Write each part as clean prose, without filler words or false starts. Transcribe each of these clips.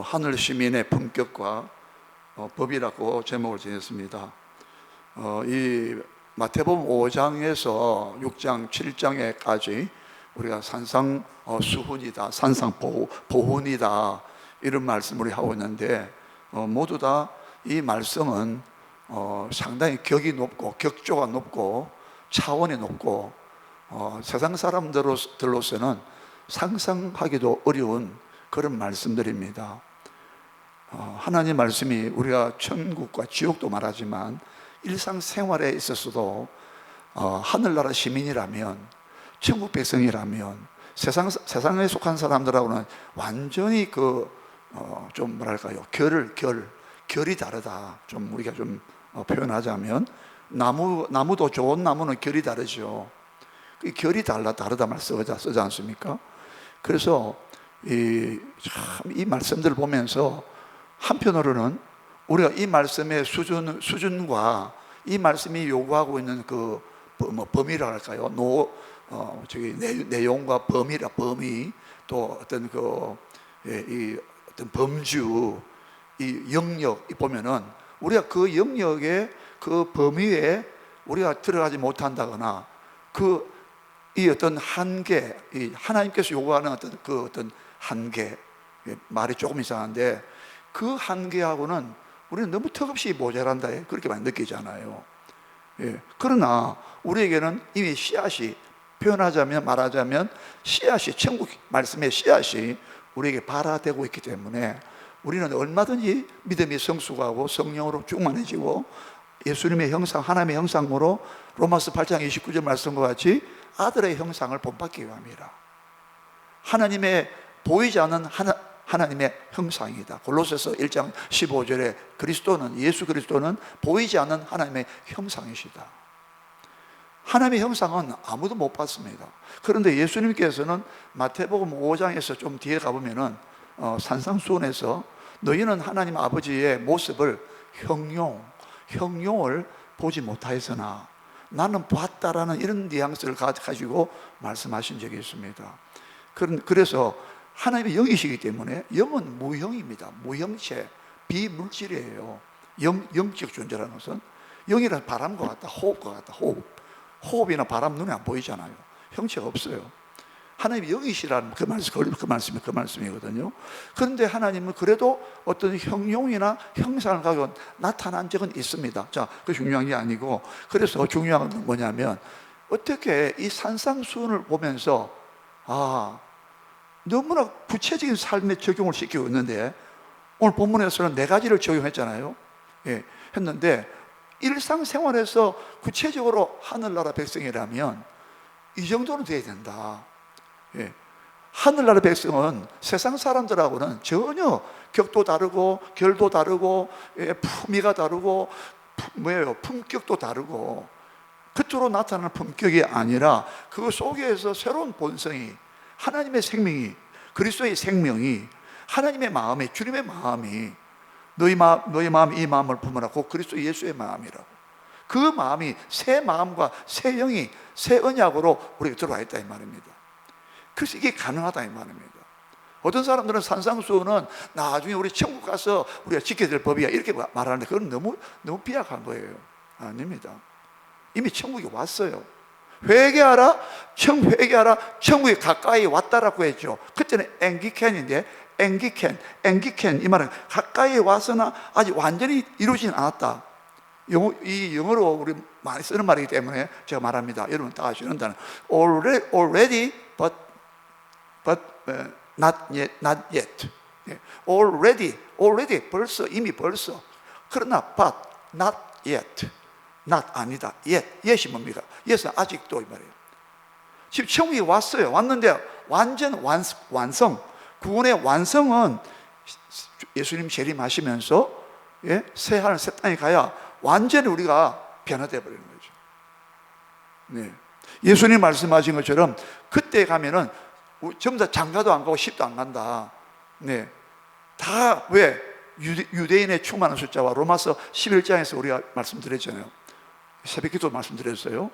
하늘 시민의 품격과 법이라고 제목을 지었습니다. 이 마태복음 5장에서 6장, 7장에까지 우리가 산상수훈이다, 산상보훈이다 이런 말씀을 하고 있는데, 모두 다 이 말씀은 상당히 격이 높고 격조가 높고 차원이 높고 세상 사람들로서는 상상하기도 어려운 그런 말씀들입니다. 하나님 말씀이 우리가 천국과 지옥도 말하지만 일상생활에 있어서도 하늘나라 시민이라면, 천국 백성이라면 세상에 속한 사람들하고는 완전히 좀 뭐랄까요, 결이 다르다. 좀 우리가 좀 표현하자면 나무도 좋은 나무는 결이 다르죠. 그 결이 다르다 말 쓰지 않습니까? 그래서 이 말씀들을 보면서 한편으로는 우리가 이 말씀의 수준과 이 말씀이 요구하고 있는 범위라 할까요? 내용과 범위, 또 어떤 어떤 범주, 이 영역 보면은 우리가 그 영역의 그 범위에 우리가 들어가지 못한다거나 이 어떤 한계, 이 하나님께서 요구하는 어떤 한계, 말이 조금 이상한데 그 한계하고는 우리는 너무 턱없이 모자란다, 그렇게만 느끼잖아요. 그러나 우리에게는 이미 씨앗이, 말하자면 씨앗이, 천국 말씀의 씨앗이 우리에게 발화되고 있기 때문에 우리는 얼마든지 믿음이 성숙하고 성령으로 충만해지고 예수님의 형상, 하나님의 형상으로 로마서 8장 29절 말씀과 같이 아들의 형상을 본받기 위함이라. 하나님의 보이지 않는 하나님의 형상이다. 골로새서 1장 15절에 예수 그리스도는 보이지 않는 하나님의 형상이시다. 하나님의 형상은 아무도 못 봤습니다. 그런데 예수님께서는 마태복음 5장에서 좀 뒤에 가보면은 산상수훈에서 너희는 하나님 아버지의 모습을 형용을 보지 못하였으나 나는 봤다라는 이런 뉘앙스를 가지고 말씀하신 적이 있습니다. 그래서 하나님의 영이시기 때문에 영은 무형입니다. 무형체, 비물질이에요. 영적 존재라는 것은 영이란 바람과 같다, 호흡과 같다. 호흡이나 바람 눈에 안 보이잖아요. 형체가 없어요. 하나님이 영이시라는 그 말씀이거든요. 그런데 하나님은 그래도 어떤 형용이나 형상을 가지고 나타난 적은 있습니다. 자, 그 중요한 게 아니고, 그래서 중요한 건 뭐냐면 어떻게 이 산상수훈을 보면서 너무나 구체적인 삶에 적용을 시키고 있는데, 오늘 본문에서는 4가지를 적용했잖아요. 했는데 일상생활에서 구체적으로 하늘나라 백성이라면 이 정도는 돼야 된다. 하늘나라 백성은 세상 사람들하고는 전혀 격도 다르고 결도 다르고 품위가 다르고 품격도 다르고 겉으로 나타나는 품격이 아니라 그 속에서 새로운 본성이, 하나님의 생명이, 그리스도의 생명이, 하나님의 마음이, 주님의 마음이, 너희 마음 이 마음을 품으라, 곧 그리스도 예수의 마음이라고. 그 마음이 새 마음과 새 영이 새 언약으로 우리가 들어와 있다 이 말입니다. 그래서 이게 가능하다 이 말입니다. 어떤 사람들은 산상수훈은 나중에 우리 천국 가서 우리가 지켜야 될 법이야 이렇게 말하는데 그건 너무 비약한 거예요. 아닙니다. 이미 천국이 왔어요. 회개하라, 천국이 가까이 왔다라고 했죠. 그때는 앵기켄인데, 앵기켄 이 말은 가까이 왔으나 아직 완전히 이루어지진 않았다. 이 영어로 우리 많이 쓰는 말이기 때문에 제가 말합니다. 여러분 다 아시는 단어, already but not yet. already 이미 벌써. 그러나 but not yet. not 아니다. yet이 뭡니까? yet은 아직도 이 말이에요. 지금 천국이 왔는데 완전 완성, 구원의 완성은 예수님 재림하시면서 새 하늘 새 땅에 가야 완전히 우리가 변화되어 버리는 거죠. 예수님 말씀하신 것처럼 그때 가면은 전부 다 장가도 안 가고 시집도 안 간다. 다 왜? 유대인의 충만한 숫자와 로마서 11장에서 우리가 말씀드렸잖아요. 새벽기도 말씀드렸어요.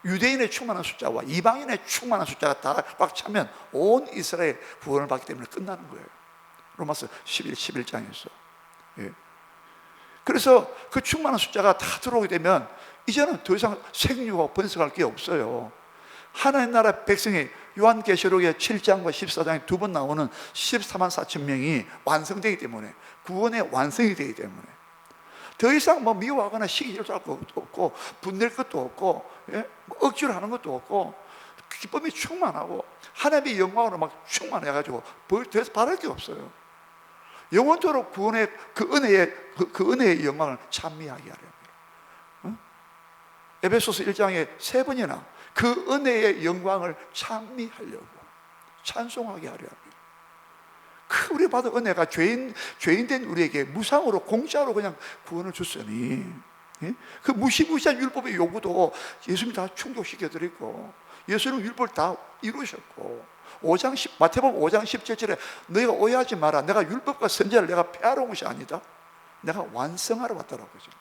유대인의 충만한 숫자와 이방인의 충만한 숫자가 다 꽉 차면 온 이스라엘 구원을 받기 때문에 끝나는 거예요. 로마서 11장에서. 예. 그래서 그 충만한 숫자가 다 들어오게 되면 이제는 더 이상 생육하고 번성할 게 없어요. 하나님 나라 백성이 요한계시록의 7장과 14장에 두 번 나오는 14만 4천 명이 완성되기 때문에, 구원의 완성이 되기 때문에 더 이상 뭐 미워하거나 시기질 것도 없고 분낼 것도 없고, 예? 뭐 억지로 하는 것도 없고, 기쁨이 충만하고 하나님의 영광으로 막 충만해가지고 더 이상 바랄 게 없어요. 영원토록 구원의 그 은혜의 영광을 찬미하게 하려고. 에베소서 1장에 3번이나 그 은혜의 영광을 찬미하려고, 찬송하게 하려 합니다. 그 우리 받은 은혜가 죄인된 우리에게 무상으로 공짜로 그냥 구원을 줬으니, 예? 그 무시무시한 율법의 요구도 예수님이 다 충족시켜드리고, 예수님 율법을 다 이루셨고, 마태복음 5장 17절에 너희가 오해하지 마라, 내가 율법과 선지자를 내가 폐하러 온 것이 아니다, 내가 완성하러 왔다라고 하죠.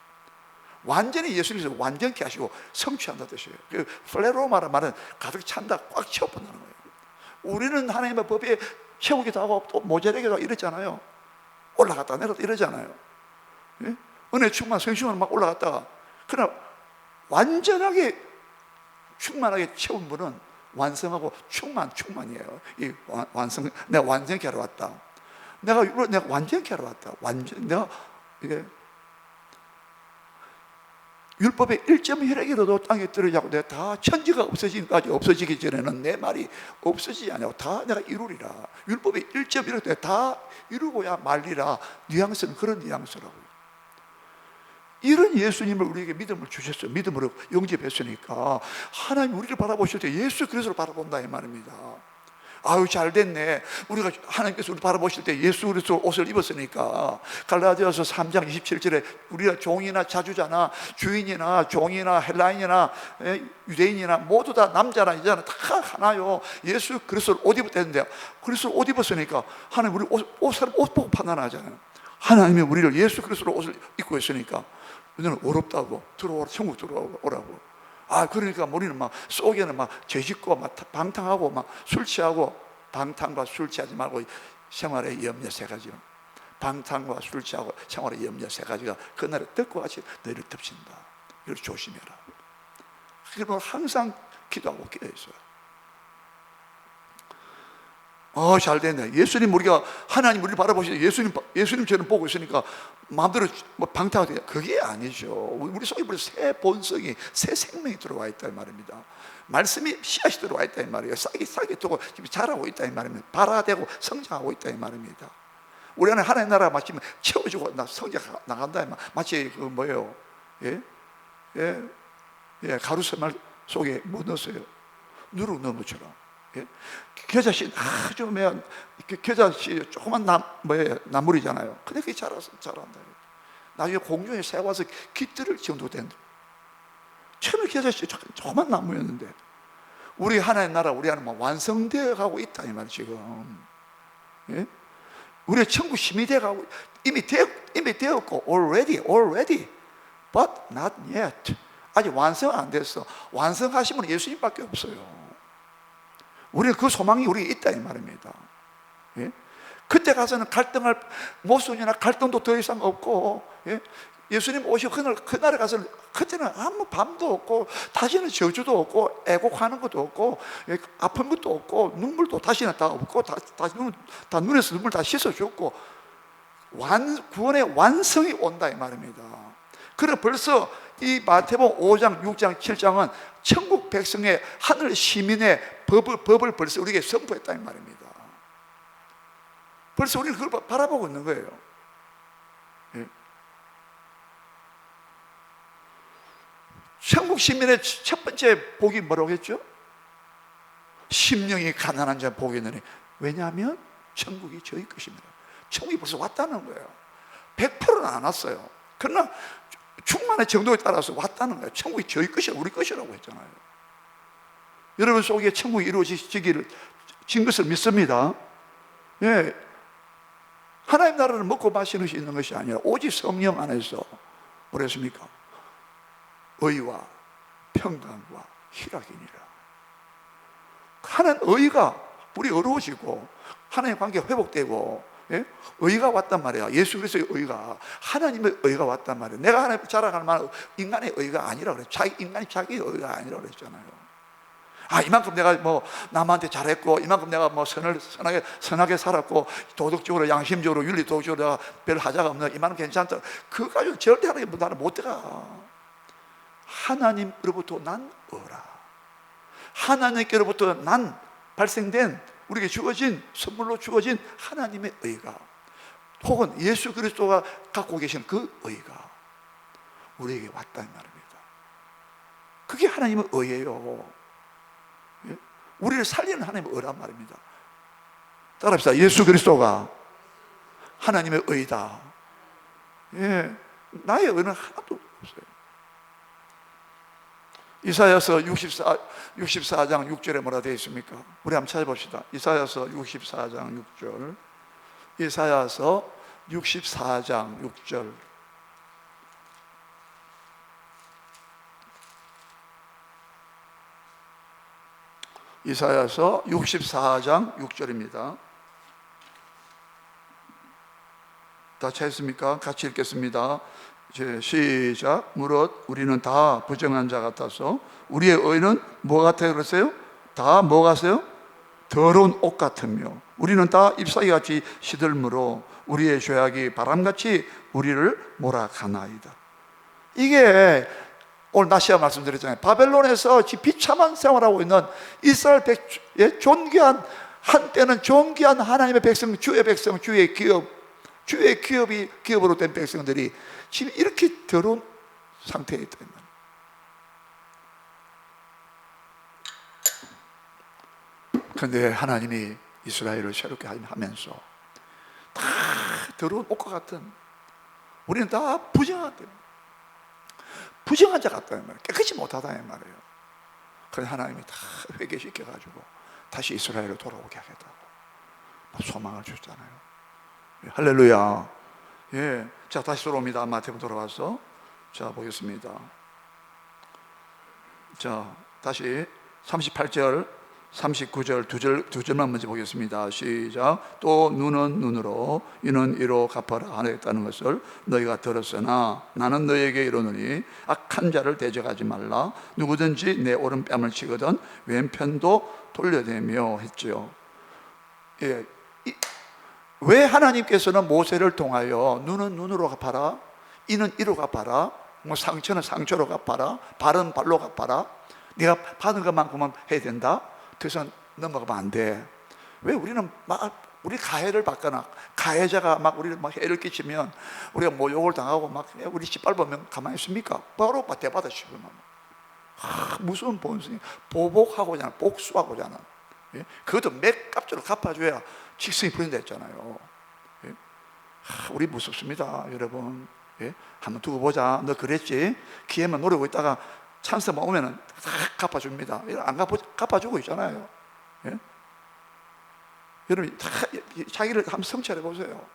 완전히 예수님께서 완전케 하시고 성취한다 뜻이에요. 그 플레로마라 말은 가득 찬다, 꽉 채워본다는 거예요. 우리는 하나님의 법에 채우기도 하고 또 모자라기도 하고 이러잖아요. 올라갔다 내려갔다 이러잖아요. 예? 은혜 충만 성신으로 막 올라갔다가, 그러나 완전하게 충만하게 채운 분은 완성하고 충만이에요. 이 완성, 내가 완전케 하러 왔다. 내가 완전케 하러 왔다. 내가 이게 율법의 1점 혈액이라도 땅에 떨어지고 내가 다 천지가 없어지기까지, 없어지기 전에는 내 말이 없어지지 않냐고, 다 내가 이루리라. 율법의 1점 혈액 내가 다 이루고야 말리라. 뉘앙스는 그런 뉘앙스라고요. 이런 예수님을 우리에게 믿음을 주셨어요. 믿음으로 영접했으니까 하나님 우리를 바라보실 때 예수 그리스도를 바라본다 이 말입니다. 아유 잘 됐네, 우리가 하나님께서 우리를 바라보실 때 예수 그리스도 옷을 입었으니까. 갈라디아서 3장 27절에 우리가 종이나 자주자나 주인이나 종이나 헬라인이나 유대인이나 모두 다 남자나 여자나 다 하나요, 예수 그리스도를 옷 입었다는데, 그리스도를 옷 입었으니까 하나님 우리 옷 보고 판단하잖아요. 하나님이 우리를 예수 그리스도로 옷을 입고 있으니까 우리는 어렵다고, 들어오라, 천국 들어오라고. 그러니까 우리는 막 속에는 막 죄짓고 막 방탕하고 막 술 취하고, 방탕과 술 취하지 말고 생활의 염려 3가지, 방탕과 술 취하고 생활의 염려 3가지가 그날의 떡과 같이 너희를 덮친다. 이걸 조심해라. 그러면 항상 기도하고 깨어있어요. 잘 됐네. 예수님, 우리가 하나님 우리를 바라보시는데 예수님 저는 보고 있으니까 마음대로 뭐 방탕하게, 그게 아니죠. 우리 속에 벌써 새 본성이, 새 생명이 들어와 있다 이 말입니다. 말씀이 씨앗이 들어와 있다 이 말이에요. 싹이 두고 자라고 있다 이 말입니다. 발화되고 성장하고 있다 이 말입니다. 우리 안에 하나님 나라가 마치 채워주고 성장 나간다 이 말. 마치 그 뭐예요? 가루새말 속에 뭐 넣었어요? 누룩 넣은 것처럼. 겨자씨 아주 겨자씨 조그만 나물이잖아요. 근데 그게 자란다. 나중에 공중에 새 와서 깃들을 지어도 된다. 처음에 겨자씨 조그만 나무였는데 우리 하나님 나라, 우리 안에 완성되어 가고 있다 이 말 지금. 우리의 천국 힘이 되어가고, 이미 되었고 already, but not yet. 아직 완성 안 됐어. 완성하시면 예수님밖에 없어요. 우리는 그 소망이 우리에 있다 이 말입니다. 그때 가서는 갈등할 모순이나 갈등도 더 이상 없고, 예수님 오시고 그날에 가서 그때는 아무 밤도 없고 다시는 저주도 없고 애곡하는 것도 없고 아픈 것도 없고 눈물도 다시는 다 없고 다 눈에서 눈물 다 씻어줬고 구원의 완성이 온다 이 말입니다. 그래 벌써 이 마태복음 5장, 6장, 7장은 천국 백성의, 하늘 시민의 법을 벌써 우리에게 선포했다 이 말입니다. 벌써 우리는 그걸 바라보고 있는 거예요. 천국 시민의 첫 번째 복이 뭐라고 했죠? 심령이 가난한 자 복이 있느니. 왜냐하면 천국이 저희 것입니다. 천국이 벌써 왔다는 거예요. 100%는 안 왔어요. 그러나 충만의 정도에 따라서 왔다는 거예요. 천국이 저희 것이라, 우리 것이라고 했잖아요. 여러분 속에 천국이 이루어지기를 진 것을 믿습니다. 하나님 나라를 먹고 마시는 것이 있는 것이 아니라 오직 성령 안에서 뭐랬습니까? 의와 평강과 희락이니라. 하나님 의가 우리 어려워지고 하나님 관계가 회복되고 예? 의가 왔단 말이야. 예수 그리스도의 의가, 하나님의 의가 왔단 말이야. 내가 하나님 자랑할 만한 인간의 의가 아니라 그래. 인간이 자기 의가 아니라 그랬잖아요. 이만큼 내가 뭐 남한테 잘했고, 이만큼 내가 뭐 선하게 살았고, 도덕적으로, 양심적으로, 윤리도덕적으로 내가 별 하자가 없는, 이만큼 괜찮다. 그거 가지고 절대 하나님 나는 못 들어가. 하나님으로부터 난 의라. 하나님께로부터 난 발생된, 우리에게 주어진, 선물로 주어진 하나님의 의가, 혹은 예수 그리스도가 갖고 계신 그 의가 우리에게 왔다는 말입니다. 그게 하나님의 의예요. 우리를 살리는 하나님의 의란 말입니다. 따라합시다. 예수 그리스도가 하나님의 의다. 나의 의는 하나도 없어요. 이사야서 64장 6절에 뭐라 되어 있습니까? 우리 한번 찾아봅시다. 이사야서 64장 6절. 이사야서 64장 6절. 이사야서 64장 6절입니다. 다 찾았습니까? 같이 읽겠습니다. 시작. 무릇 우리는 다 부정한 자 같아서 우리의 의는 뭐 같아요? 그랬어요? 다 뭐 같아요? 더러운 옷 같으며 우리는 다 잎사귀같이 시들므로 우리의 죄악이 바람같이 우리를 몰아가나이다. 이게 오늘 낮에 말씀드렸잖아요. 바벨론에서 비참한 생활하고 있는 이스라엘 존귀한, 한때는 존귀한 하나님의 백성, 주의 백성, 주의 기업으로 된 백성들이 지금 이렇게 더러운 상태에 있다. 그런데 하나님이 이스라엘을 새롭게 하면서 다 더러운 옷과 같은, 우리는 다 부정한 자 같다는 말이에요. 깨끗이 못하다는 말이에요. 그래서 하나님이 다 회개시켜가지고 다시 이스라엘로 돌아오게 하겠다고 소망을 주셨잖아요. 할렐루야. 예. 자, 다시 돌아옵니다. 마태복음 돌아와서 자 보겠습니다. 자, 다시 38절 39절 두 절만 먼저 보겠습니다. 시작. 또 눈은 눈으로 이는 이로 갚아라 하겠다는 것을 너희가 들었으나 나는 너희에게 이르노니 악한 자를 대적하지 말라. 누구든지 내 오른뺨을 치거든 왼편도 돌려대며 했지요. 예. 왜 하나님께서는 모세를 통하여 눈은 눈으로 갚아라, 이는 이로 갚아라, 뭐 상처는 상처로 갚아라, 발은 발로 갚아라, 네가 받은 것만큼만 해야 된다, 더 이상 넘어가면 안 돼. 왜 우리는 우리 가해를 받거나 가해자가 우리를 해를 끼치면 우리가 모욕을 당하고 우리 짓밟으면 가만히 있습니까? 바로 대받아 씌우면 무서운 본성이 보복하고자 하는, 복수하고자 하는, 예? 그것도 맥값으로 갚아줘야 직성이 부린다 했잖아요. 예? 우리 무섭습니다, 여러분. 예? 한번 두고 보자. 너 그랬지? 기회만 노리고 있다가 찬스만 오면은 다 갚아줍니다. 안 갚아주고 있잖아요. 예? 여러분 다 자기를 한번 성찰해 보세요.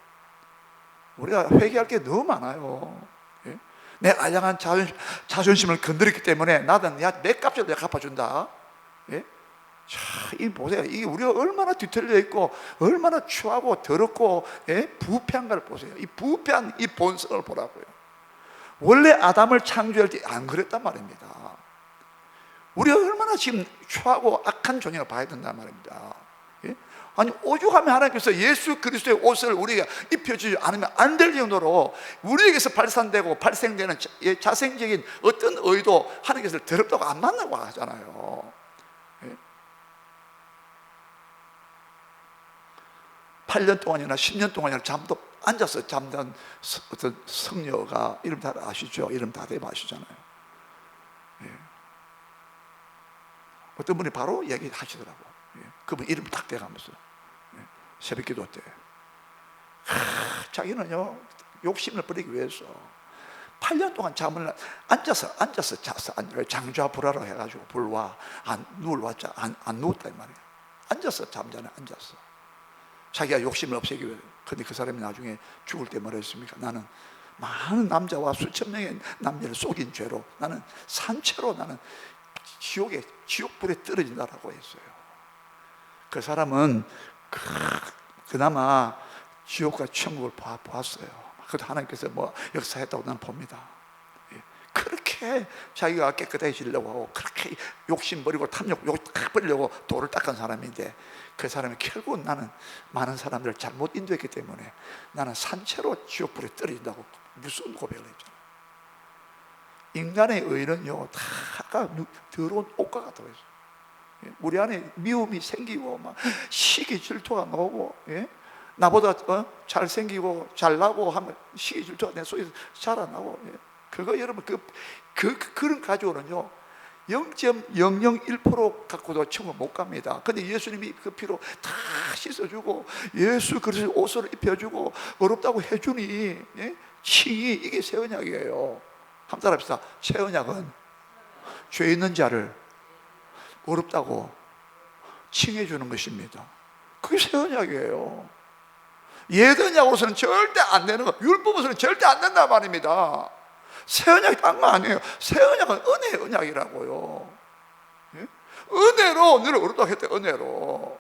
우리가 회개할 게 너무 많아요. 예? 내 알량한 자존심을 건드렸기 때문에 나는 내 값을 내가 갚아준다. 예? 자, 이 보세요. 이게 우리가 얼마나 뒤틀려 있고 얼마나 추하고 더럽고, 예? 부패한가를 보세요. 이 부패한 이 본성을 보라고요. 원래 아담을 창조할 때 안 그랬단 말입니다. 우리가 얼마나 지금 추하고 악한 존재를 봐야 된단 말입니다. 예? 아니, 오죽하면 하나님께서 예수 그리스도의 옷을 우리가 입혀주지 않으면 안 될 정도로 우리에게서 발산되고 발생되는 자생적인 어떤 의도 하나님께서 더럽다고 안 만나고 하잖아요. 예? 8년 동안이나 10년 동안이나 앉아서 잠든 어떤 성녀가, 이름 다 아시죠? 이름 다 아시잖아요. 예. 어떤 분이 바로 얘기하시더라고. 예. 그분 이름 딱 대가면서, 예. 새벽 기도 때 자기는요 욕심을 부리기 위해서 8년 동안 잠을 앉아서 잤어. 장좌불화로 해가지고 불와 안 누웠다 이 말이야. 앉아서 잠자네. 앉았어. 자기가 욕심을 없애기 위해. 근데 그 사람이 나중에 죽을 때 뭐라 했습니까? 나는 많은 남자와 수천 명의 남자를 속인 죄로 나는 산채로 나는 지옥불에 떨어진다라고 했어요. 그 사람은 그나마 지옥과 천국을 보았어요. 그것도 하나님께서 뭐 역사했다고 나는 봅니다. 그렇게 자기가 깨끗해지려고 하고 그렇게 욕심 버리고 탐욕 버리려고 돌을 닦은 사람인데, 그 사람이 결국은 나는 많은 사람들을 잘못 인도했기 때문에 나는 산채로 지옥불에 떨어진다고 무슨 고백을 했잖아요. 인간의 의는요 다 더러운 옷과 같다고 했어요. 우리 안에 미움이 생기고 막 시기 질투가 나오고, 나보다 잘생기고 잘나고 하면 시기 질투가 내 속에서 자라나고, 그거 여러분 그런 가족은요 0.001% 갖고도 천국 못 갑니다. 근데 예수님이 그 피로 다 씻어주고 예수 그리스도 옷을 입혀주고 어렵다고 해주니, 칭이 이게 새 언약이에요. 한번 따라합시다. 새 언약은 죄 있는 자를 어렵다고 칭해주는 것입니다. 그게 새 언약이에요. 옛 언약으로서는 절대 안 되는 거, 율법으로서는 절대 안 된단 말입니다. 새 언약이 딴 거 아니에요. 새 언약은 은혜의 언약이라고요. 은혜로 너를 어렵다고 했대. 은혜로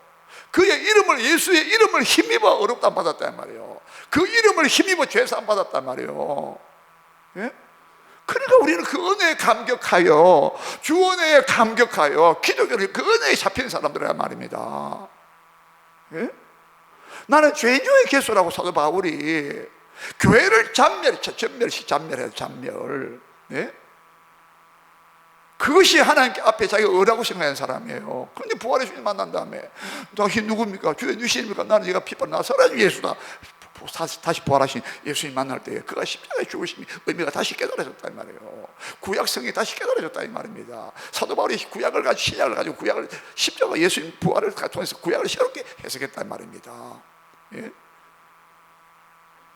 그의 이름을, 예수의 이름을 힘입어 어렵다 받았단 말이에요. 그 이름을 힘입어 죄사함 받았단 말이에요. 그러니까 우리는 그 은혜에 감격하여, 주 은혜에 감격하여 기독교를 그 은혜에 잡힌 사람들이란 말입니다. 나는 죄인 중에 개수라고 사도 바울이 교회를 잔멸. 그것이 하나님께 앞에 자기가 의라고 생각하는 사람이에요. 그런데 부활의 주님 만난 다음에 당신 누굽니까? 주의 누구십니까? 나는 네가 핏발 나사렛 예수다. 다시 부활하신 예수님 만날 때 그가 십자가에 죽으심이 의미가 다시 깨달아졌단 말이에요. 구약성이 다시 깨달아졌다 이 말입니다. 사도 바울이 구약을 가지고 신약을 가지고 구약을 십자가 예수님 부활을 통해서 구약을 새롭게 해석했단 말입니다.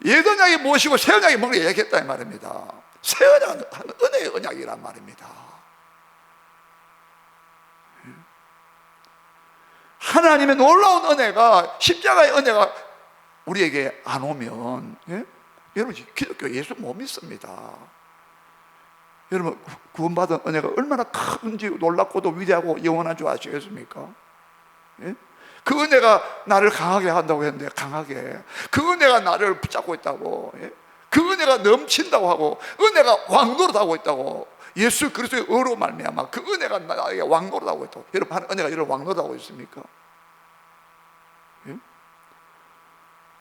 옛 언약이 무엇이고 새 언약이 뭔가 얘기했다 이 말입니다. 새 언약은 은혜의 언약이란 말입니다. 하나님의 놀라운 은혜가, 십자가의 은혜가 우리에게 안 오면, 여러분 기독교 예수 못 믿습니다. 여러분 구원받은 은혜가 얼마나 큰지 놀랍고도 위대하고 영원한 줄 아시겠습니까? 그 은혜가 나를 강하게 한다고 했는데, 강하게 그 은혜가 나를 붙잡고 있다고, 그 은혜가 넘친다고 하고 은혜가 왕노릇하고 있다고, 예수 그리스도의 의로 말미암아 그 은혜가 나에게 왕노릇하고 있다고. 여러분 은혜가 여러분 왕노릇하고 있습니까?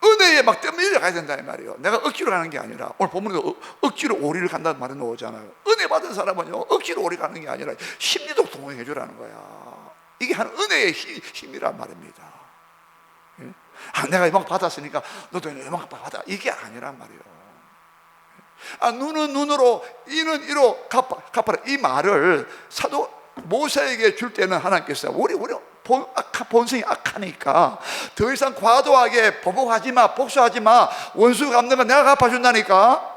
은혜에 막 떠밀려 가야 된다 이 말이에요. 내가 억지로 가는 게 아니라, 오늘 본문에도 억지로 오리를 간다는 말이 나오잖아요. 은혜 받은 사람은요 억지로 오리 가는 게 아니라 심리적 동행해 주라는 거야. 이게 한 은혜의 힘이란 말입니다. 내가 이만큼 받았으니까 너도 이만큼 받아, 이게 아니란 말이에요. 눈은 눈으로 이는 이로 갚아라, 이 말을 사도 모세에게 줄 때는 하나님께서 우리 본성이 악하니까 더 이상 과도하게 보복하지 마, 복수하지 마, 원수 갚는 건 내가 갚아준다니까.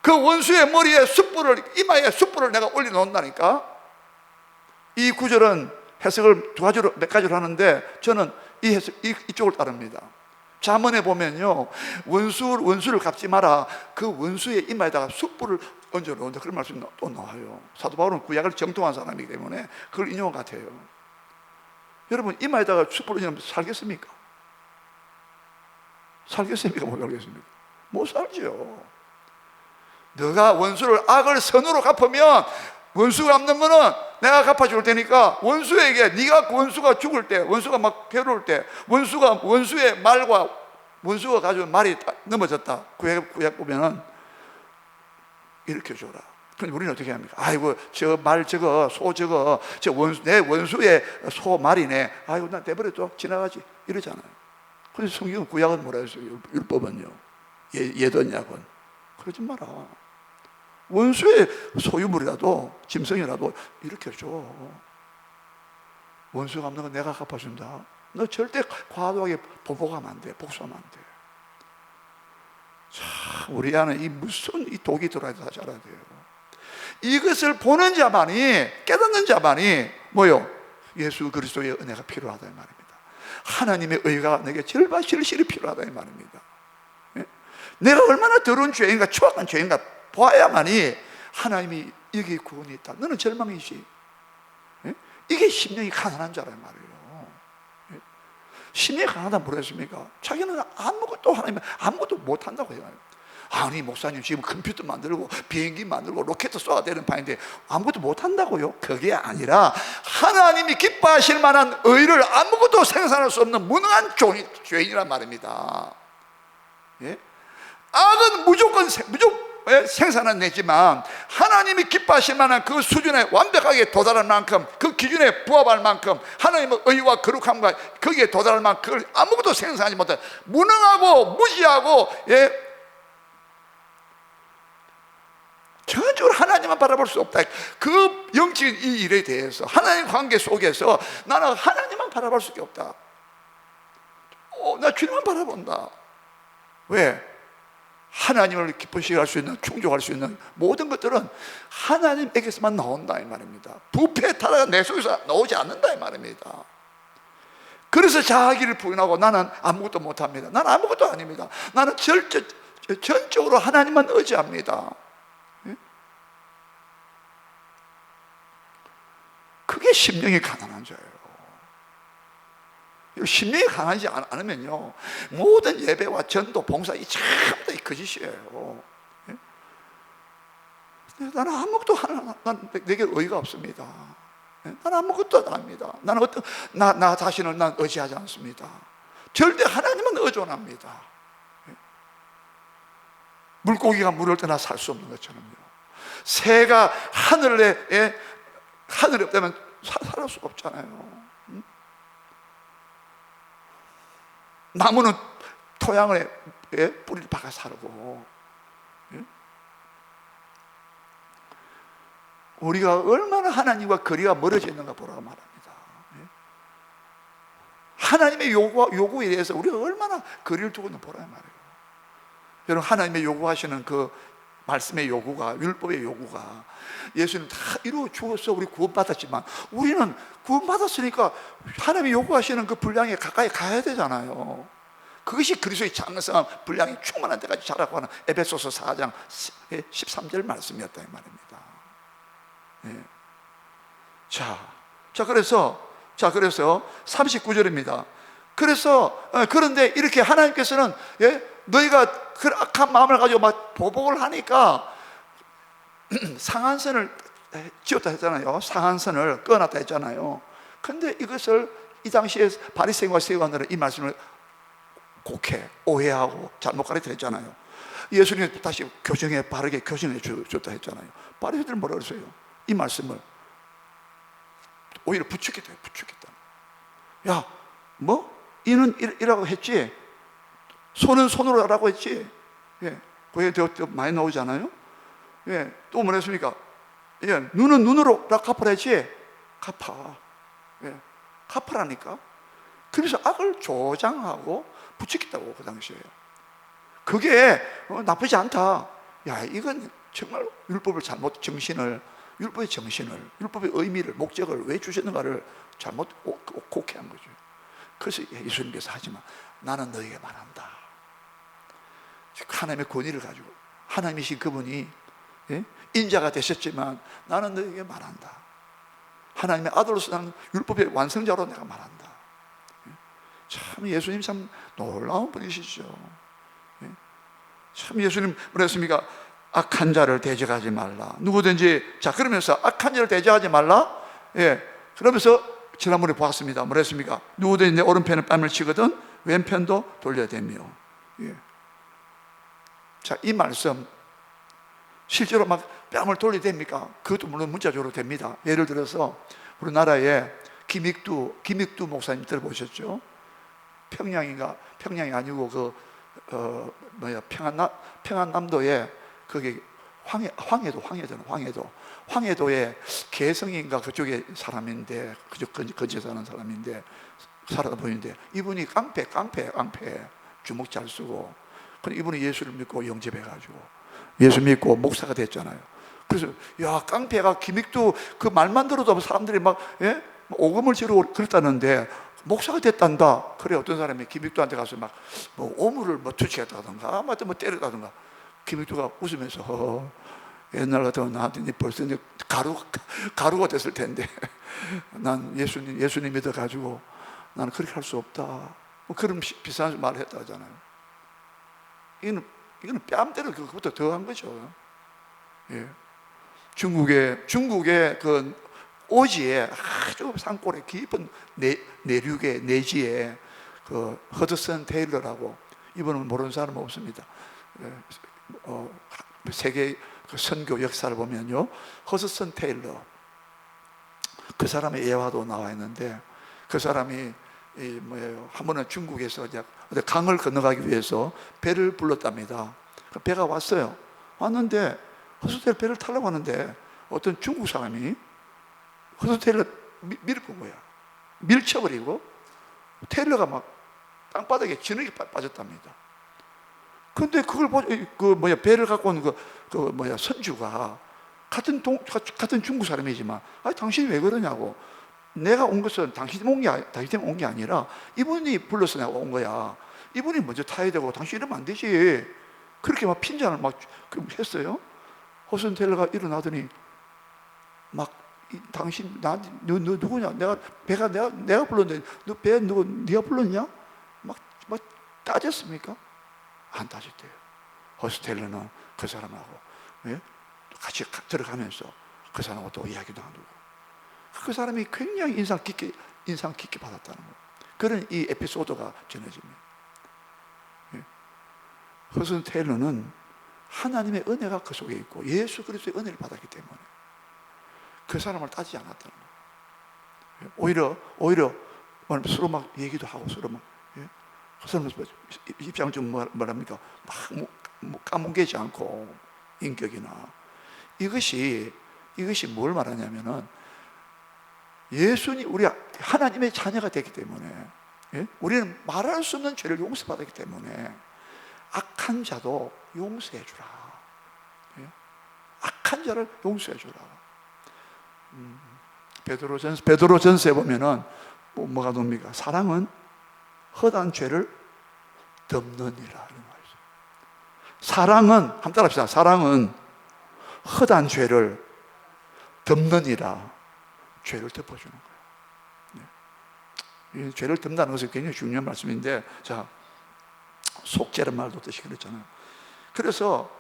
그 원수의 머리에 숯불을, 이마에 숯불을 내가 올려놓는다니까. 이 구절은 해석을 몇 가지로 하는데 저는 이쪽을 따릅니다. 잠언에 보면요, 원수를 갚지 마라, 그 원수의 이마에다가 숯불을 얹어 놓는다, 그런 말씀이 또 나와요. 사도 바울은 구약을 정통한 사람이기 때문에 그걸 인용한 것 같아요. 여러분 이마에다가 숯불을 얹으면 살겠습니까? 살겠습니까? 못 살겠습니까? 못 살죠. 너가 원수를 악을 선으로 갚으면 원수 갚는 거는 내가 갚아줄 테니까, 원수에게, 네가 원수가 죽을 때, 원수가 막 괴로울 때, 원수의 말과 원수가 가지고 말이 넘어졌다, 구약 보면은 이렇게 줘라. 그럼 우리는 어떻게 합니까? 아이고 저 말 저거 소 저거 내 원수의 소 말이네, 아이고 나 내버려둬 지나가지, 이러잖아요. 그래서 성경은, 구약은 뭐라 했어요? 율법은요, 옛 언약은 그러지 마라. 원수의 소유물이라도 짐승이라도 이렇게 줘. 원수 갚는 건 내가 갚아준다. 너 절대 과도하게 보복하면 안 돼, 복수하면 안 돼. 자, 우리 안에 이 무슨 이 독이 들어야 돼요. 이것을 보는 자만이, 깨닫는 자만이 뭐요? 예수 그리스도의 은혜가 필요하다 이 말입니다. 하나님의 의가 내게 절실히 필요하다 이 말입니다. 내가 얼마나 더러운 죄인가, 추악한 죄인가 보아야만이 하나님이 여기 구원이 있다, 너는 절망이지, 이게 심령이 가난한 자란 말이에요. 심령이 강하다 모르겠습니까? 자기는 아무것도 하나님 아무것도 못한다고 해요. 아니 목사님 지금 컴퓨터 만들고 비행기 만들고 로켓 쏘아야 되는 판인데 아무것도 못한다고요? 그게 아니라 하나님이 기뻐하실 만한 의를 아무것도 생산할 수 없는 무능한 죄인이란 말입니다. 예? 악은 무조건 생산해내지만 하나님이 기뻐하실 만한 그 수준에 완벽하게 도달할 만큼, 그 기준에 부합할 만큼 하나님의 의와 거룩함과 거기에 도달할 만큼 그걸 아무것도 생산하지 못해 무능하고 무지하고, 예? 전적으로 하나님만 바라볼 수 없다. 그 영적인 이 일에 대해서 하나님 관계 속에서 나는 하나님만 바라볼 수밖에 없다. 나 주님만 바라본다. 왜? 하나님을 기쁘시게 할 수 있는, 충족할 수 있는 모든 것들은 하나님에게서만 나온다 이 말입니다. 부패 타다가 내 속에서 나오지 않는다 이 말입니다. 그래서 자기를 부인하고 나는 아무것도 못합니다. 나는 아무것도 아닙니다. 나는 전적으로 하나님만 의지합니다. 그게 심령이 가난한 자예요. 심령이 강하지 않으면요 모든 예배와 전도, 봉사 이 전부 다 거짓이에요. 나는 아무것도 난 내게 의의가 없습니다. 나는 아무것도 안 합니다. 나는 나 자신을 난 의지하지 않습니다. 절대 하나님은 의존합니다. 물고기가 물을 떠나 살 수 없는 것처럼요, 새가 하늘에 없다면 살 수 없잖아요. 나무는 토양에 뿌리를 박아 살고, 우리가 얼마나 하나님과 거리가 멀어져 있는가 보라고 말합니다. 하나님의 요구에 대해서 우리가 얼마나 거리를 두고 있는 보라고 말해요. 여러분, 하나님의 요구하시는 그 말씀의 요구가, 율법의 요구가 예수님 다 이루어 주어서 우리 구원받았지만, 우리는 구원받았으니까 하나님이 요구하시는 그 분량에 가까이 가야 되잖아요. 그것이 그리스도의 장성한 분량이 충만한 데까지 자라고 하는 에베소서 4장 13절 말씀이었다 이 말입니다. 예. 그래서 39절입니다. 그런데 이렇게 하나님께서는, 너희가 그 악한 마음을 가지고 막 보복을 하니까 상한선을 지었다 했잖아요. 상한선을 끊었다 했잖아요. 근데 이것을 이 당시에 바리새인과 세관들은 이 말씀을 곡해, 오해하고 잘못 가르쳤잖아요. 예수님이 다시 바르게 교정해 줬다 했잖아요. 바리새인들은 뭐라 그랬어요? 이 말씀을 오히려 부추겼다. 야, 이는 이라고 했지, 손은 손으로 하라고 했지. 그게 더 많이 나오잖아요. 또 뭐라 했습니까? 눈은 눈으로 갚으라 했지. 갚으라니까. 그래서 악을 조장하고 부추겼다고, 그 당시에. 그게 나쁘지 않다. 이건 정말 율법의 정신을, 율법의 의미를, 목적을 왜 주셨는가를 잘못 곡해한 거죠. 그래서 예수님께서 하지만 나는 너에게 말한다. 하나님의 권위를 가지고, 하나님이신 그분이 인자가 되셨지만 나는 너에게 말한다. 하나님의 아들로서 나는 율법의 완성자로 내가 말한다. 참 예수님 참 놀라운 분이시죠. 참 예수님 그랬습니까? 악한 자를 대적하지 말라. 누구든지, 그러면서 악한 자를 대적하지 말라. 그러면서 지난번에 보았습니다. 뭐랬습니까? 누구든지 내 오른편에 뺨을 치거든 왼편도 돌려대며. 이 말씀 실제로 막 뺨을 돌려댑니까? 그것도 물론 문자적으로 됩니다. 예를 들어서 우리나라에 김익두 목사님 들어보셨죠? 평양이 아니고 평안남도에 거기 황해도에 개성인가 그쪽에 사람인데, 그쪽 근처에 사는 사람인데, 살아다 보이는데 이분이 깡패 주먹 잘 쓰고, 근데 이분이 예수를 믿고 영접해가지고 예수 믿고 목사가 됐잖아요. 그래서 깡패가 김익두 그 말만 들어도 사람들이 막 오금을 지르고 그랬다는데 목사가 됐단다. 그래, 어떤 사람이 김익두한테 가서 막 오물을 투치했다든가 때렸다든가, 김익두가 웃으면서 옛날 같으면 나한테 벌써 가루가 됐을 텐데 난 예수님 믿어가지고 나는 그렇게 할 수 없다. 뭐 그런 비슷한 말을 했다 하잖아요. 이거는 뺨때려 그것보다 더한 거죠. 예. 중국의 그 오지에 아주 산골에 깊은 내륙의 내지에 그 허드슨 테일러라고, 이분은 모르는 사람은 없습니다. 세계 그 선교 역사를 보면요, 허드슨 테일러, 그 사람의 예화도 나와 있는데, 그 사람이 한 번은 중국에서 이제 강을 건너가기 위해서 배를 불렀답니다. 배가 왔어요. 왔는데 허드슨 배를 타려고 하는데 어떤 중국 사람이 허드슨 밀어본 거야. 밀쳐버리고 테일러가 막 땅바닥에 진흙이 빠졌답니다. 근데 그걸 보고 배를 갖고 온 선주가 같은 중국 사람이지만, 당신이 왜 그러냐고. 내가 온 것은 당신이 온 게 아니라 이분이 불러서 내가 온 거야. 이분이 먼저 타야 되고 당신 이러면 안 되지. 그렇게 막 핀잔을 막 했어요. 허드슨 테일러가 일어나더니 막, 당신 너 누구냐? 내가 불렀는데 너 배 네가 불렀냐? 막 따졌습니까? 안 따졌대요. 허드슨 테일러는 그 사람하고 같이 들어가면서 그 사람하고 또 이야기도 나누고, 그 사람이 굉장히 인상 깊게 받았다는 거예요. 그런 이 에피소드가 전해집니다. 허드슨 테일러는 하나님의 은혜가 그 속에 있고 예수 그리스도의 은혜를 받았기 때문에 그 사람을 따지지 않았다는 거예요. 오히려 서로 막 얘기도 하고, 서로 막 그 사람 입장 좀 뭐랍니까? 막 까뭉개지 않고, 인격이나 이것이 뭘 말하냐면은, 예수님, 우리 하나님의 자녀가 되기 때문에, 우리는 말할 수 없는 죄를 용서받았기 때문에 악한 자도 용서해 주라. 악한 자를 용서해 주라. 베드로전서에 보면은 뭐가 나옵니까? 사랑은 허다한 죄를 덮느니라, 이런 말이죠. 사랑은, 한번 따라합시다. 사랑은 허다한 죄를 덮느니라. 죄를 덮어주는 거예요. 이 죄를 덮는다는 것은 굉장히 중요한 말씀인데, 자, 속죄란 말도 뜻이 그렇잖아요. 그래서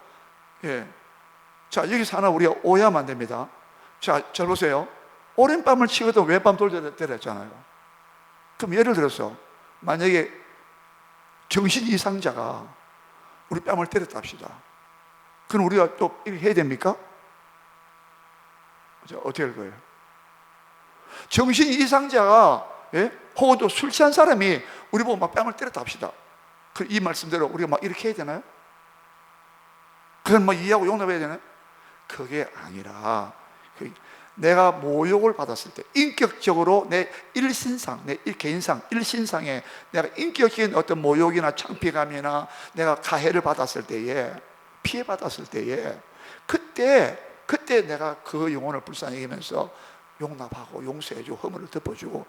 자, 여기서 하나 우리가 오해하면 안 됩니다. 자, 잘 보세요. 오랜 밤을 치거든 왼밤 돌려댔잖아요. 그럼 예를 들어서 만약에 정신 이상자가 우리 뺨을 때렸다 합시다. 그럼 우리가 또 이렇게 해야 됩니까? 자, 어떻게 할 거예요? 정신 이상자가 혹은 또 술 취한 사람이 우리 보고 막 뺨을 때렸다 합시다. 이 말씀대로 우리가 막 이렇게 해야 되나요? 그건 막 이해하고 용납해야 되나요? 그게 아니라, 내가 모욕을 받았을 때, 인격적으로 내 일신상, 내 개인상, 일신상에 내가 인격적인 어떤 모욕이나 창피감이나 내가 가해를 받았을 때에, 피해받았을 때에, 그때 내가 그 영혼을 불쌍히 여기면서 용납하고 용서해주고 허물을 덮어주고,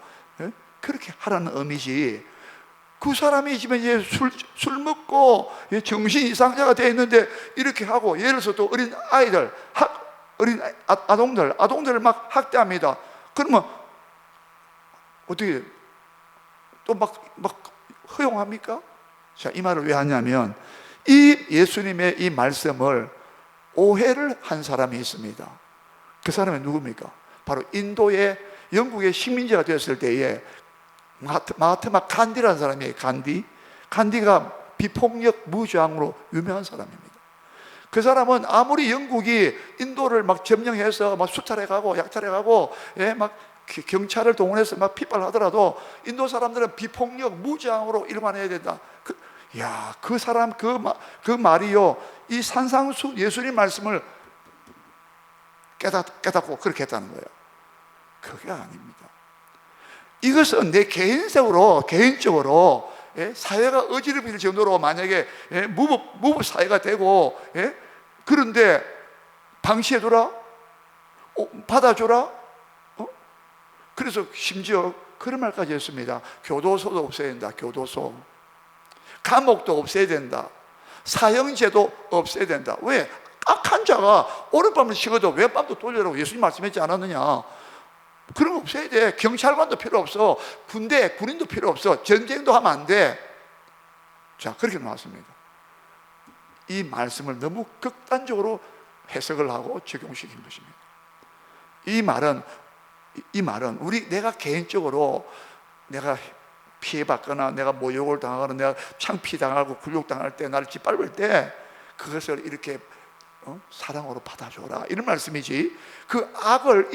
그렇게 하라는 의미지. 그 사람이 지금 이제 술 먹고 정신 이상자가 되어 있는데 이렇게 하고, 예를 들어서 또 어린 아이들, 어린 아동들을 막 학대합니다. 그러면 어떻게 또 막 허용합니까? 자, 이 말을 왜 하냐면, 이 예수님의 이 말씀을 오해를 한 사람이 있습니다. 그 사람이 누굽니까? 바로 인도의, 영국의 식민지가 되었을 때에 마하트마 간디라는 사람이에요. 간디가 비폭력 무저항으로 유명한 사람입니다. 그 사람은 아무리 영국이 인도를 막 점령해서 막 수탈해가고 약탈해가고 막 경찰을 동원해서 막 핍박하더라도 인도 사람들은 비폭력 무저항으로 일관해야 된다. 그 사람 그 말이요, 이 산상수 예수님 말씀을 깨닫고 그렇게 했다는 거예요. 그게 아닙니다. 이것은 내 개인적으로 사회가 어지럽힐 정도로 만약에 무법 사회가 되고, 그런데 방치해두라, 받아주라, 그래서 심지어 그런 말까지 했습니다. 교도소도 없애야 된다. 교도소, 감옥도 없애야 된다. 사형제도 없애야 된다. 왜? 악한 자가 오른밤을 치고도 왼밤도 돌려라고 예수님 말씀했지 않았느냐? 그런 거 없어야 돼. 경찰관도 필요 없어. 군대, 군인도 필요 없어. 전쟁도 하면 안 돼. 자, 그렇게 나왔습니다. 이 말씀을 너무 극단적으로 해석을 하고 적용시킨 것입니다. 이 말은 내가 개인적으로 내가 피해받거나 내가 모욕을 당하거나 내가 창피당하고 굴욕당할 때, 나를 짓밟을 때 그것을 이렇게 사랑으로 받아줘라, 이런 말씀이지, 그 악을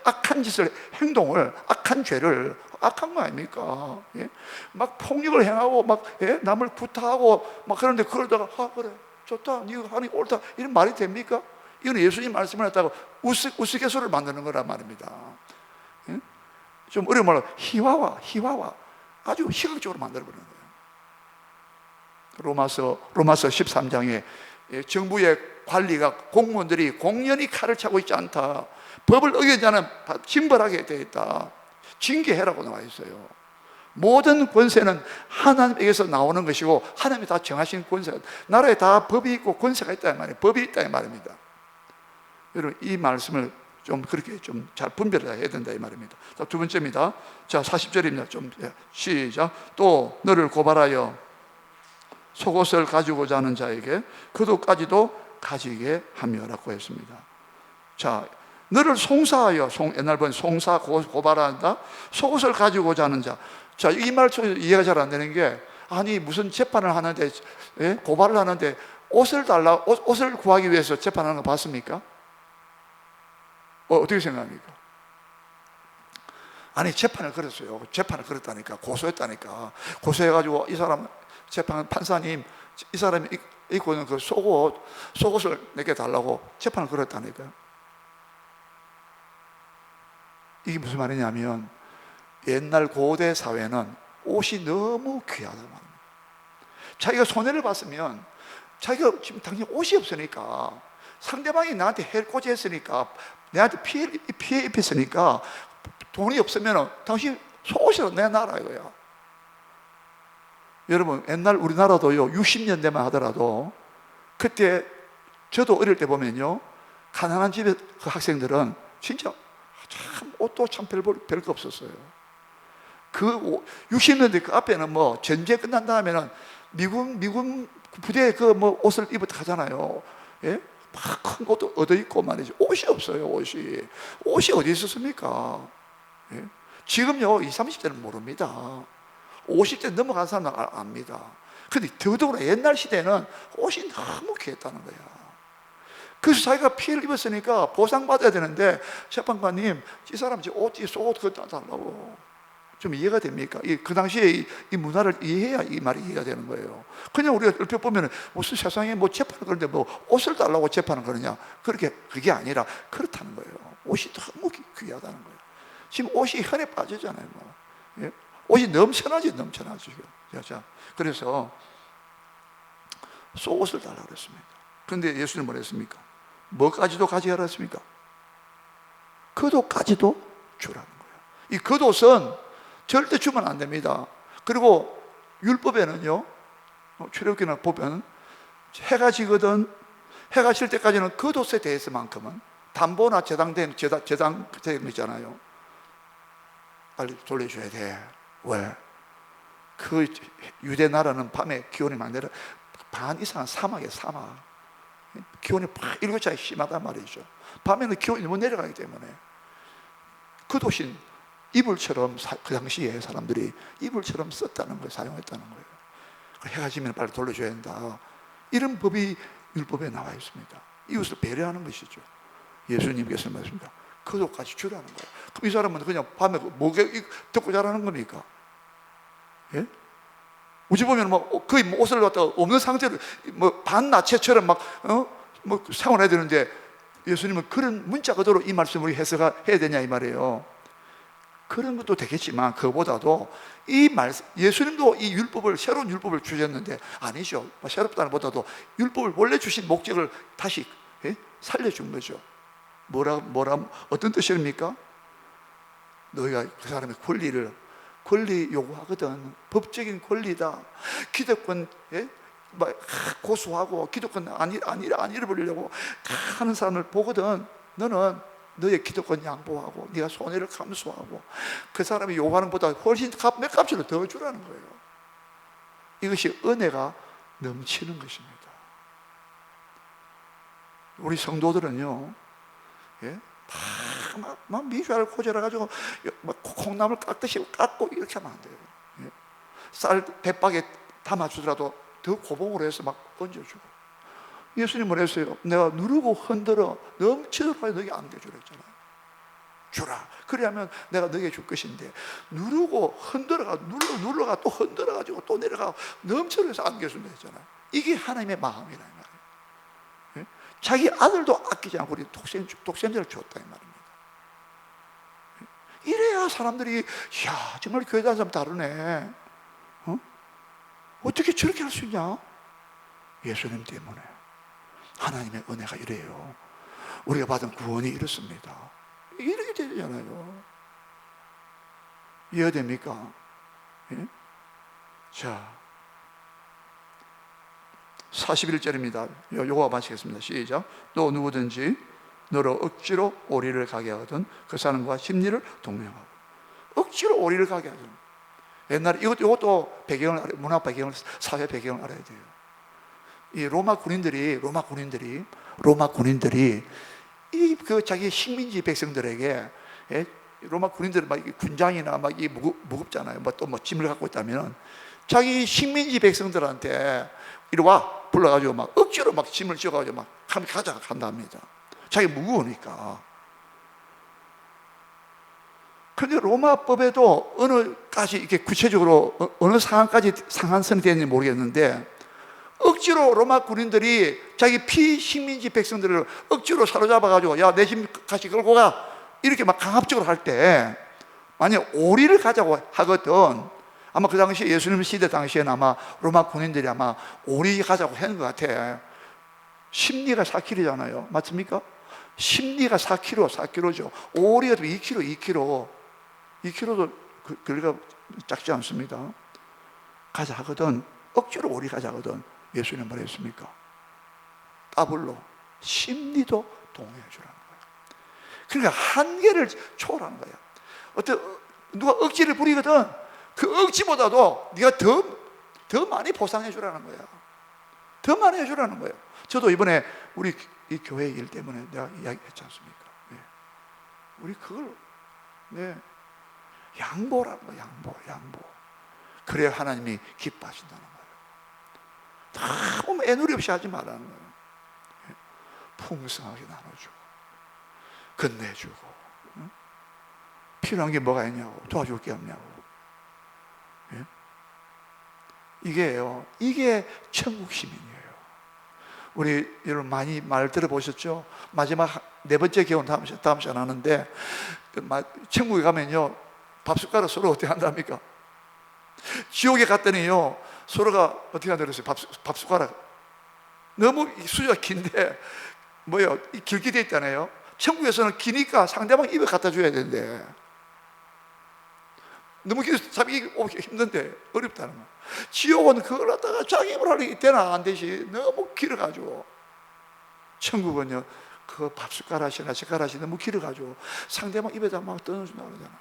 악한 짓을, 행동을, 악한 죄를, 악한 거 아닙니까? 예? 막 폭력을 행하고 막 남을 구타하고 막 그런데 그러다가 그래 좋다, 네가 하니 옳다, 이런 말이 됩니까? 이건 예수님 말씀을 했다고 우스갯소리를 만드는 거란 말입니다. 예? 좀 어려운 말로 희화화 아주 희극적으로 만들어버리는 거예요. 로마서 13장에 정부의 관리가, 공무원들이 공연히 칼을 차고 있지 않다, 법을 어긴 자는 징벌하게 되어 있다, 징계해라고 나와 있어요. 모든 권세는 하나님에게서 나오는 것이고 하나님이 다 정하신 권세가, 나라에 다 법이 있고 권세가 있다 이 말이에요. 법이 있다 이 말입니다. 여러분, 이 말씀을 좀 그렇게 좀 잘 분별해야 된다 이 말입니다. 자, 두 번째입니다. 자, 40절입니다. 좀 시작. 또 너를 고발하여 속옷을 가지고자 하는 자에게 그도까지도 가지게 하며라고 했습니다. 자, 너를 송사하여, 옛날 번 송사 고발한다, 속옷을 가지고자 하는 자. 자, 이 말 속에서 이해가 잘 안 되는 게, 아니 무슨 재판을 하는데, 고발을 하는데 옷을 옷을 구하기 위해서 재판하는 거 봤습니까? 어떻게 생각합니까? 아니 재판을 걸었어요. 재판을 걸었다니까, 고소했다니까. 고소해가지고 이 사람, 재판 판사님, 이 사람이 입고 있는 그 속옷을 내게 달라고 재판을 걸었다니까요. 이게 무슨 말이냐면, 옛날 고대 사회는 옷이 너무 귀하단 말입니다. 자기가 손해를 봤으면, 자기가 지금 당연히 옷이 없으니까, 상대방이 나한테 해코지 했으니까, 내한테 피해 입혔으니까, 돈이 없으면 당신 속옷이라도 내놔라 이거야. 여러분, 옛날 우리나라도요, 60년대만 하더라도, 그때 저도 어릴 때 보면요, 가난한 집의 그 학생들은 진짜 참 옷도 참 별거 없었어요. 그 60년대 그 앞에는 뭐 전쟁 끝난 다음에는 미군 부대에 그 뭐 옷을 입었다 하잖아요. 예? 막 큰 옷도 얻어 입고 말이죠. 옷이 없어요. 옷이 어디 있었습니까? 예? 지금요 20, 30대는 모릅니다. 50대 넘어간 사람은 압니다. 근데 더더구나 옛날 시대는 옷이 너무 귀했다는 거야. 그래서 자기가 피해를 입었으니까 보상받아야 되는데, 재판관님, 이 사람 옷, 속옷 그거 달라고. 좀 이해가 됩니까? 그 당시에 이 문화를 이해해야 이 말이 이해가 되는 거예요. 그냥 우리가 얼핏 보면 무슨 세상에 뭐 재판을 그런데 뭐 옷을 달라고 재판을 그러냐? 그게 아니라 그렇다는 거예요. 옷이 너무 귀하다는 거예요. 지금 옷이 현에 빠지잖아요. 뭐. 예? 옷이 넘쳐나지. 자, 그래서 속옷을 달라고 그랬습니다. 그런데 예수님은 뭐라 했습니까? 뭐까지도 가져가라 했습니까? 겉옷까지도 주라는 거예요. 이 겉옷은 절대 주면 안 됩니다. 그리고 율법에는요, 출애굽기나 보면 해가 지거든, 해가 질 때까지는 겉옷에 대해서만큼은 담보나 제당된 있잖아요. 빨리 돌려줘야 돼. 왜? 그 유대 나라는 밤에 기온이 막 내려, 반 이상은 사막이에요. 사막. 기온이 팍 일교차가 심하단 말이죠. 밤에는 기온이 너무 내려가기 때문에 겉옷인 이불처럼 그 당시에 사람들이 이불처럼 썼다는 거예요. 사용했다는 거예요. 해가 지면 빨리 돌려줘야 된다, 이런 법이 율법에 나와 있습니다. 이웃을 배려하는 것이죠. 예수님께서 말씀입니다. 겉옷까지 주라는 거예요. 그럼 이 사람은 그냥 밤에 목에 덮고 자라는 겁니까? 예? 우리 보면 뭐 거의 뭐 옷을 갖다가 없는 상태로 뭐 반나체처럼 뭐 생활해야 되는데, 예수님은 그런 문자 그대로 이 말씀을 해석해야 되냐 이 말이에요. 그런 것도 되겠지만 그보다도 이 말씀, 예수님도 이 율법을, 새로운 율법을 주셨는데, 아니죠. 새롭다는 보다도 율법을 원래 주신 목적을 다시 살려준 거죠. 어떤 뜻입니까? 너희가 그 사람의 권리 요구하거든. 법적인 권리다. 기득권 고소하고 기득권 안 잃어버리려고 하는 사람을 보거든. 너는 너의 기득권 양보하고 네가 손해를 감수하고 그 사람이 요구하는 것보다 훨씬 몇 값을 더 주라는 거예요. 이것이 은혜가 넘치는 것입니다. 우리 성도들은요, 예? 막 미주알 고절해가지고 막 콩나물 깎듯이 깎고 이렇게 하면 안 돼요. 예? 쌀 백박에 담아주더라도 더 고봉으로 해서 막 얹어주고. 예수님은 했어요. 내가 누르고 흔들어 넘치도록 하여 너에게 안겨주라 했잖아요. 주라. 그래야면 내가 너에게 줄 것인데, 누르고 흔들어가 눌러가 또 흔들어가지고 또 내려가 넘치도록 해서 안겨준다 했잖아요. 이게 하나님의 마음이라 이 말이에요. 예? 자기 아들도 아끼지 않고 우리 독생자를 줬다 이 말입니다. 이래야 사람들이 야 정말 교회 다니는 사람 다르네. 어떻게 저렇게 할 수 있냐? 예수님 때문에. 하나님의 은혜가 이래요. 우리가 받은 구원이 이렇습니다. 이렇게 되잖아요. 이해가 됩니까? 예? 자, 41절입니다. 요거 마치겠습니다. 시작. 또 누구든지 너로 억지로 오리를 가게 하거든 그 사람과 심리를 동명하고. 억지로 오리를 가게 하거든. 옛날에 이것도 배경을, 문화 배경을, 사회 배경을 알아야 돼요. 이 로마 군인들이 이 그 자기 식민지 백성들에게, 예? 로마 군인들은 막 군장이나 막 이 무겁잖아요. 뭐 또 뭐 짐을 갖고 있다면 자기 식민지 백성들한테 이리 와 불러가지고 막 억지로 막 짐을 지어가지고 막 가자 간답니다. 자기 무거우니까. 그런데 로마법에도 어느까지 이렇게 구체적으로 어느 상한까지 상한선이 되는지 모르겠는데, 억지로 로마 군인들이 자기 피식민지 백성들을 억지로 사로잡아가지고 야 내 짐 같이 끌고 가 이렇게 막 강압적으로 할 때, 만약 오리를 가자고 하거든, 아마 그 당시 예수님 시대 당시에는 아마 로마 군인들이 아마 오리 가자고 하는 것 같아. 심리가 4kg잖아요. 맞습니까? 심리가 4kg죠. 오리가 2kg도 그리가 작지 않습니다. 가자 하거든. 억지로 오리 가자 하거든. 예수님 말했습니까? 더블로 심리도 동의해 주라는 거예요. 그러니까 한계를 초월하는 거야. 누가 억지를 부리거든, 그 억지보다도 네가 더 많이 보상해 주라는 거야. 더 많이 해 주라는 거예요. 저도 이번에 우리 이 교회 일 때문에 내가 이야기했지 않습니까? 네. 우리 그걸 양보라는 거야. 양보. 그래야 하나님이 기뻐하신다는 거예요. 너무 애누리 없이 하지 말라는 거예요. 풍성하게 나눠주고 건네주고, 필요한 게 뭐가 있냐고, 도와줄 게 없냐고. 이게 천국 시민이에요. 우리 여러분 많이 말 들어보셨죠? 마지막 4번째 개헌 다음 시간 하는데, 천국에 가면요 밥숟가락 서로 어떻게 한답니까? 지옥에 갔더니요 서로가 어떻게 한다 그랬어요? 밥숟가락 너무 수저가 긴데 길게 돼 있잖아요. 천국에서는 기니까 상대방 입에 갖다 줘야 되는데, 너무 길어서 잡기 힘든데 어렵다는 거야. 지옥은 그걸 갖다가 자기 입으로 하려고 되나 안 되지, 너무 길어가지고. 천국은요 그 밥숟가락이나 젓가락이 너무 길어가지고 상대방 입에다 막 떠넣어준다고 그러잖아.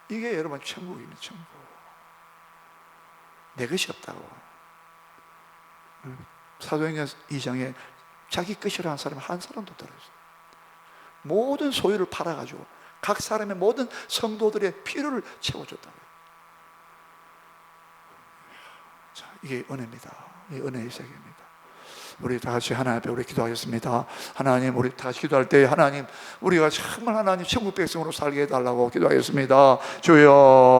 이게 여러분 천국입니다. 천국. 내 것이 없다고. 사도행전 2장에 자기 것이라 한 사람 한 사람도 들어있어요. 모든 소유를 팔아가지고 각 사람의 모든 성도들의 필요를 채워줬다고요. 자, 이게 은혜입니다. 이 은혜의 세계입니다. 우리 다 같이 하나님 앞에 우리 기도하겠습니다. 하나님, 우리 다 같이 기도할 때 하나님, 우리가 정말 하나님 천국 백성으로 살게 해달라고 기도하겠습니다. 주여.